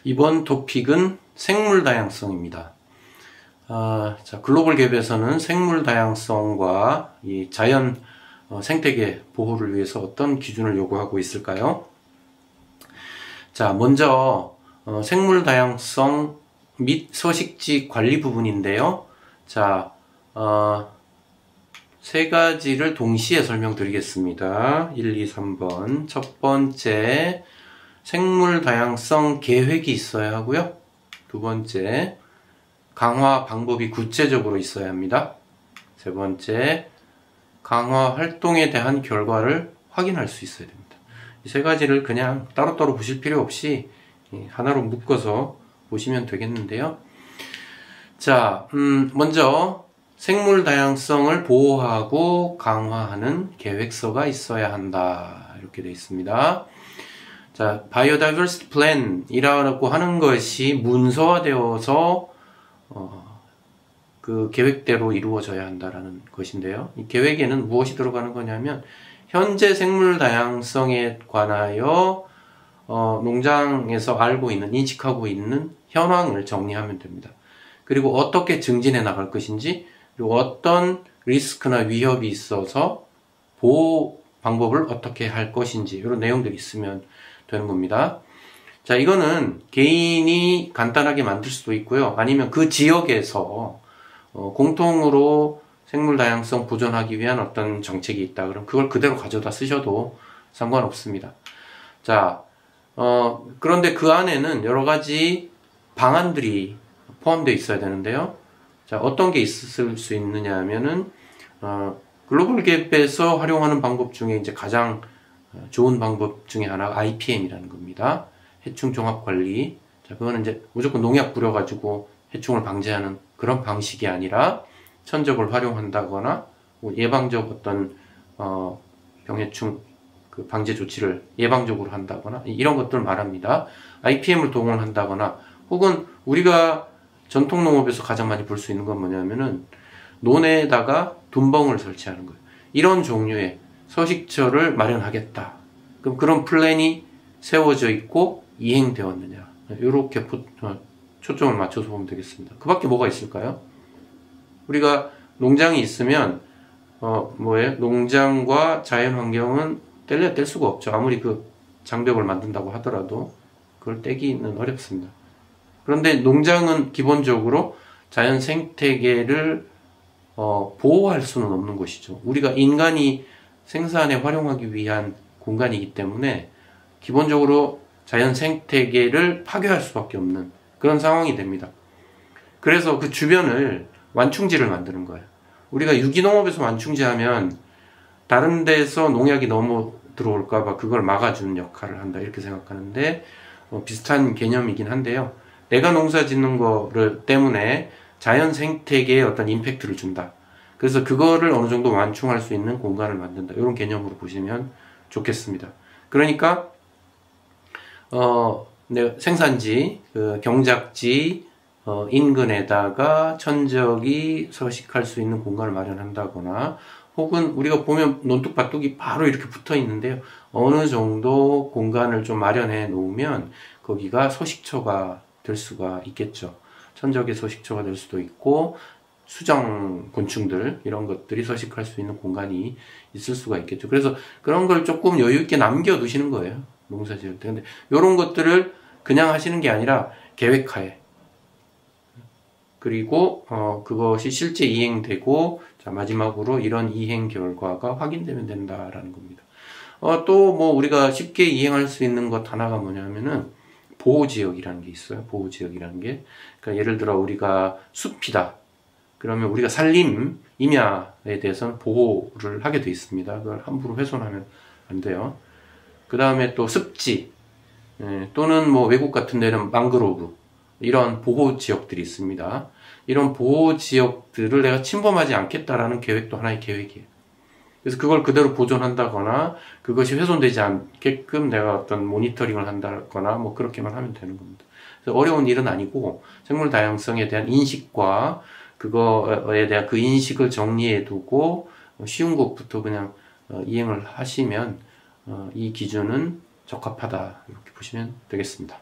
이번 토픽은 생물 다양성입니다. 자, 글로벌 갭에서는 생물 다양성과 이 자연 생태계 보호를 위해서 어떤 기준을 요구하고 있을까요? 자, 먼저 생물 다양성 및 서식지 관리 부분인데요. 자, 세 가지를 동시에 설명드리겠습니다. 1, 2, 3번. 첫 번째, 생물 다양성 계획이 있어야 하고요. 두 번째, 강화 방법이 구체적으로 있어야 합니다. 세 번째, 강화 활동에 대한 결과를 확인할 수 있어야 됩니다. 이 세 가지를 그냥 따로따로 보실 필요 없이 하나로 묶어서 보시면 되겠는데요. 자, 먼저 생물 다양성을 보호하고 강화하는 계획서가 있어야 한다. 이렇게 되어 있습니다. 자, Biodiversity Plan이라고 하는 것이 문서화되어서 그 계획대로 이루어져야 한다라는 것인데요. 이 계획에는 무엇이 들어가는 거냐면 현재 생물 다양성에 관하여 농장에서 알고 있는, 인식하고 있는 현황을 정리하면 됩니다. 그리고 어떻게 증진해 나갈 것인지, 그리고 어떤 리스크나 위협이 있어서 보호 방법을 어떻게 할 것인지 이런 내용들이 있으면 되는 겁니다. 자, 이거는 개인이 간단하게 만들 수도 있고요. 아니면 그 지역에서 공통으로 생물 다양성 보존하기 위한 어떤 정책이 있다. 그럼 그걸 그대로 가져다 쓰셔도 상관없습니다. 자, 그런데 그 안에는 여러 가지 방안들이 포함되어 있어야 되는데요. 자, 어떤 게 있을 수 있느냐 하면은, 글로벌 갭에서 활용하는 방법 중에 이제 가장 좋은 방법 중에 하나가 IPM이라는 겁니다. 해충 종합 관리. 자, 그거는 이제 무조건 농약 뿌려가지고 해충을 방지하는 그런 방식이 아니라 천적을 활용한다거나 예방적 어떤 병해충 그 방제 조치를 예방적으로 한다거나 이런 것들을 말합니다. IPM을 동원한다거나 혹은 우리가 전통 농업에서 가장 많이 볼 수 있는 건 뭐냐면은 논에다가 둔벙을 설치하는 거예요. 이런 종류의 서식처를 마련하겠다. 그럼 그런 플랜이 세워져 있고 이행되었느냐. 이렇게 초점을 맞춰서 보면 되겠습니다. 그 밖에 뭐가 있을까요? 우리가 농장이 있으면 농장과 자연환경은 뗄래야 뗄 수가 없죠. 아무리 그 장벽을 만든다고 하더라도 그걸 떼기는 어렵습니다. 그런데 농장은 기본적으로 자연 생태계를 보호할 수는 없는 것이죠. 우리가 인간이 생산에 활용하기 위한 공간이기 때문에 기본적으로 자연 생태계를 파괴할 수밖에 없는 그런 상황이 됩니다. 그래서 그 주변을 완충지를 만드는 거예요. 우리가 유기농업에서 완충지하면 다른 데서 농약이 너무 들어올까봐 그걸 막아주는 역할을 한다 이렇게 생각하는데 비슷한 개념이긴 한데요. 내가 농사 짓는 거를 때문에 자연 생태계에 어떤 임팩트를 준다. 그래서 그거를 어느 정도 완충할 수 있는 공간을 만든다. 이런 개념으로 보시면 좋겠습니다. 그러니까 생산지, 경작지 인근에다가 천적이 서식할 수 있는 공간을 마련한다거나 혹은 우리가 보면 논둑밭둑이 바로 이렇게 붙어 있는데요. 어느 정도 공간을 좀 마련해 놓으면 거기가 서식처가 될 수가 있겠죠. 천적의 서식처가 될 수도 있고 수정 곤충들 이런 것들이 서식할 수 있는 공간이 있을 수가 있겠죠. 그래서 그런 걸 조금 여유 있게 남겨 두시는 거예요. 농사 지을 때. 근데 이런 것들을 그냥 하시는 게 아니라 계획하에 그리고 그것이 실제 이행되고 자, 마지막으로 이런 이행 결과가 확인되면 된다라는 겁니다. 또 우리가 쉽게 이행할 수 있는 것 하나가 뭐냐면은 보호지역이라는 게 있어요. 보호지역이라는 게. 그러니까 예를 들어 우리가 숲이다. 그러면 우리가 산림, 임야에 대해서는 보호를 하게 돼 있습니다. 그걸 함부로 훼손하면 안 돼요. 그 다음에 또 습지, 또는 외국 같은 데는 망그로브, 이런 보호지역들이 있습니다. 이런 보호지역들을 내가 침범하지 않겠다라는 계획도 하나의 계획이에요. 그래서 그걸 그대로 보존한다거나 그것이 훼손되지 않게끔 내가 어떤 모니터링을 한다거나 그렇게만 하면 되는 겁니다. 그래서 어려운 일은 아니고 생물 다양성에 대한 인식과 그거에 대한 그 인식을 정리해 두고 쉬운 것부터 그냥 이행을 하시면 이 기준은 적합하다 이렇게 보시면 되겠습니다.